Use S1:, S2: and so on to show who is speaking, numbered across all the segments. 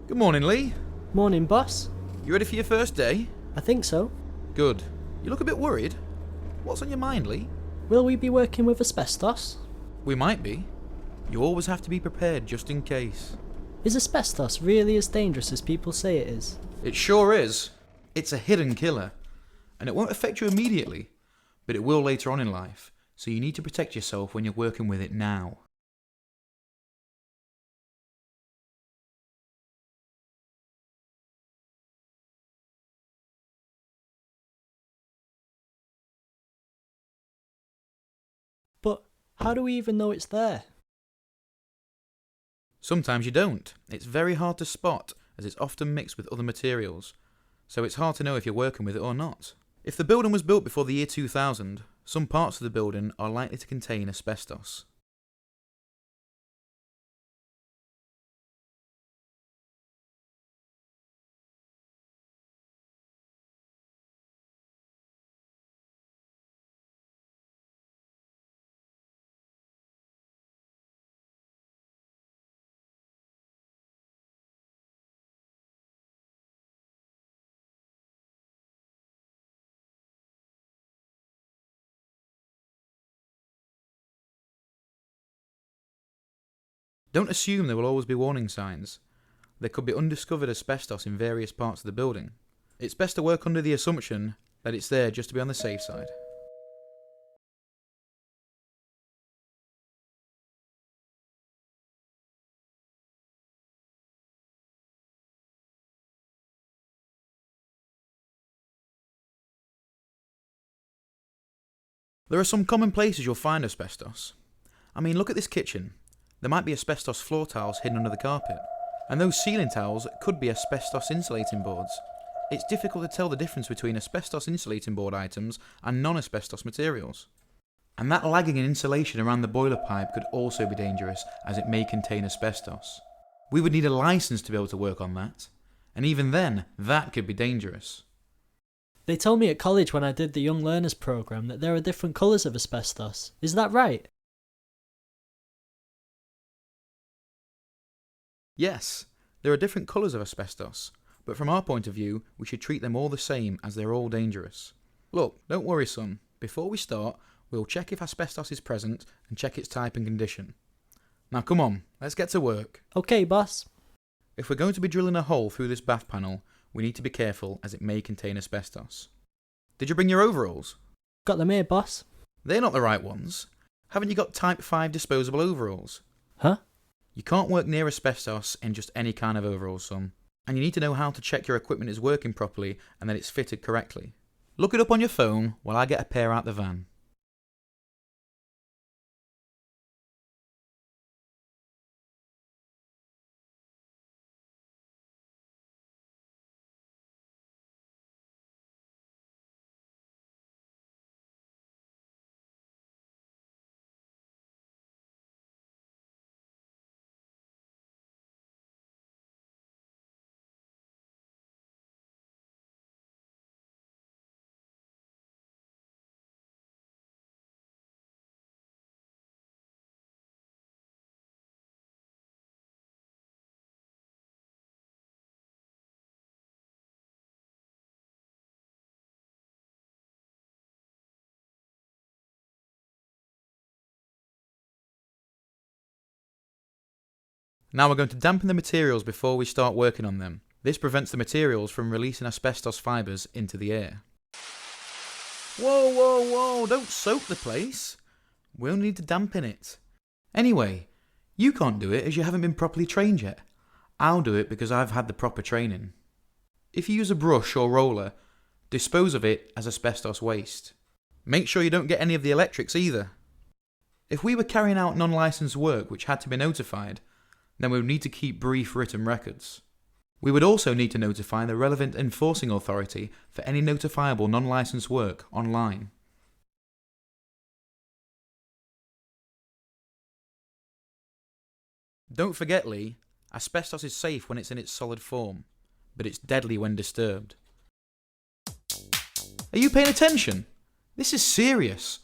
S1: Good morning, Lee.
S2: Morning, boss.
S1: You ready for your first day?
S2: I think so.
S1: Good. You look a bit worried. What's on your mind, Lee?
S2: Will we be working with asbestos?
S1: We might be. You always have to be prepared just in case.
S2: Is asbestos really as dangerous as people say it is?
S1: It sure is. It's a hidden killer. And it won't affect you immediately, but it will later on in life, so you need to protect yourself when you're working with it now.
S2: But how do we even know it's there?
S1: Sometimes you don't. It's very hard to spot, as it's often mixed with other materials, so it's hard to know if you're working with it or not. If the building was built before the year 2000, some parts of the building are likely to contain asbestos. Don't assume there will always be warning signs. There could be undiscovered asbestos in various parts of the building. It's best to work under the assumption that it's there just to be on the safe side. There are some common places you'll find asbestos. I mean, look at this kitchen. There might be asbestos floor tiles hidden under the carpet, and those ceiling tiles could be asbestos insulating boards. It's difficult to tell the difference between asbestos insulating board items and non-asbestos materials. And that lagging in insulation around the boiler pipe could also be dangerous, as it may contain asbestos. We would need a license to be able to work on that, and even then, that could be dangerous.
S2: They told me at college when I did the Young Learners programme that there are different colours of asbestos. Is that right?
S1: Yes, there are different colours of asbestos, but from our point of view, we should treat them all the same as they're all dangerous. Look, don't worry son, before we start, we'll check if asbestos is present and check its type and condition. Now come on, let's get to work.
S2: Okay, boss.
S1: If we're going to be drilling a hole through this bath panel, we need to be careful as it may contain asbestos. Did you bring your overalls?
S2: Got them here, boss.
S1: They're not the right ones. Haven't you got type 5 disposable overalls?
S2: Huh?
S1: You can't work near asbestos in just any kind of overalls, son. And you need to know how to check your equipment is working properly and that it's fitted correctly. Look it up on your phone while I get a pair out the van. Now we're going to dampen the materials before we start working on them. This prevents the materials from releasing asbestos fibres into the air. Whoa, whoa, whoa, don't soak the place. We only need to dampen it. Anyway, you can't do it as you haven't been properly trained yet. I'll do it because I've had the proper training. If you use a brush or roller, dispose of it as asbestos waste. Make sure you don't get any of the electrics either. If we were carrying out non-licensed work which had to be notified, then we would need to keep brief written records. We would also need to notify the relevant enforcing authority for any notifiable non-licensed work online. Don't forget, Lee, asbestos is safe when it's in its solid form, but it's deadly when disturbed. Are you paying attention? This is serious.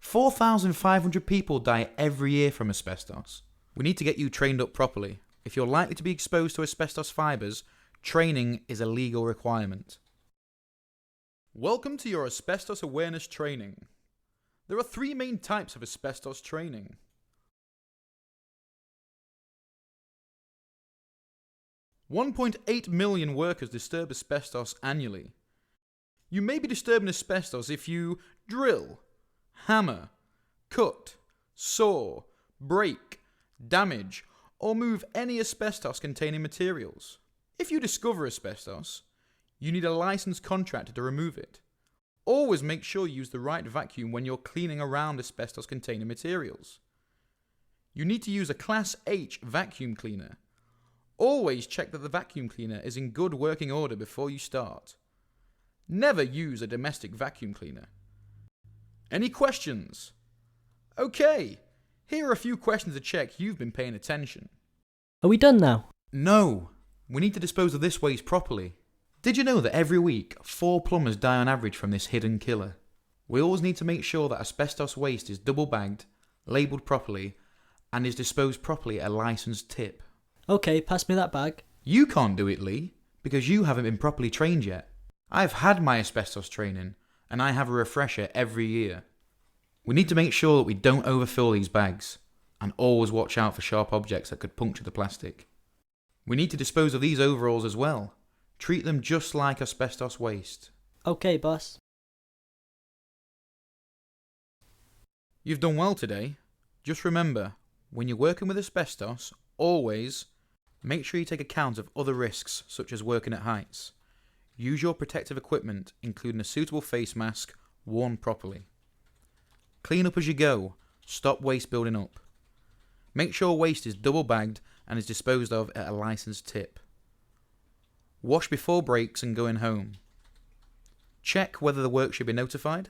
S1: 4,500 people die every year from asbestos. We need to get you trained up properly. If you're likely to be exposed to asbestos fibres, training is a legal requirement. Welcome to your Asbestos Awareness training. There are 3 main types of asbestos training. $1.8 million workers disturb asbestos annually. You may be disturbing asbestos if you drill, hammer, cut, saw, break, damage, or move any asbestos-containing materials. If you discover asbestos, you need a licensed contractor to remove it. Always make sure you use the right vacuum when you're cleaning around asbestos-containing materials. You need to use a Class H vacuum cleaner. Always check that the vacuum cleaner is in good working order before you start. Never use a domestic vacuum cleaner. Any questions? Okay, here are a few questions to check you've been paying attention.
S2: Are we done now?
S1: No, we need to dispose of this waste properly. Did you know that every week 4 plumbers die on average from this hidden killer? We always need to make sure that asbestos waste is double bagged, labelled properly, and is disposed properly at a licensed tip.
S2: Okay, pass me that bag.
S1: You can't do it, Lee, because you haven't been properly trained yet. I've had my asbestos training, and I have a refresher every year. We need to make sure that we don't overfill these bags, and always watch out for sharp objects that could puncture the plastic. We need to dispose of these overalls as well. Treat them just like asbestos waste.
S2: Okay, boss.
S1: You've done well today. Just remember, when you're working with asbestos, always make sure you take account of other risks such as working at heights. Use your protective equipment, including a suitable face mask, worn properly. Clean up as you go. Stop waste building up. Make sure waste is double bagged and is disposed of at a licensed tip. Wash before breaks and going home. Check whether the work should be notified.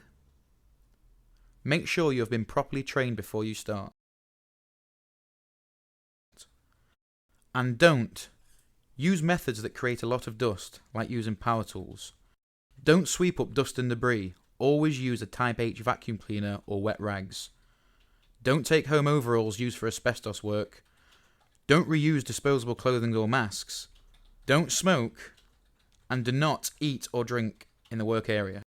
S1: Make sure you have been properly trained before you start. And don't use methods that create a lot of dust, like using power tools. Don't sweep up dust and debris. Always use a Type H vacuum cleaner or wet rags. Don't take home overalls used for asbestos work. Don't reuse disposable clothing or masks. Don't smoke. And do not eat or drink in the work area.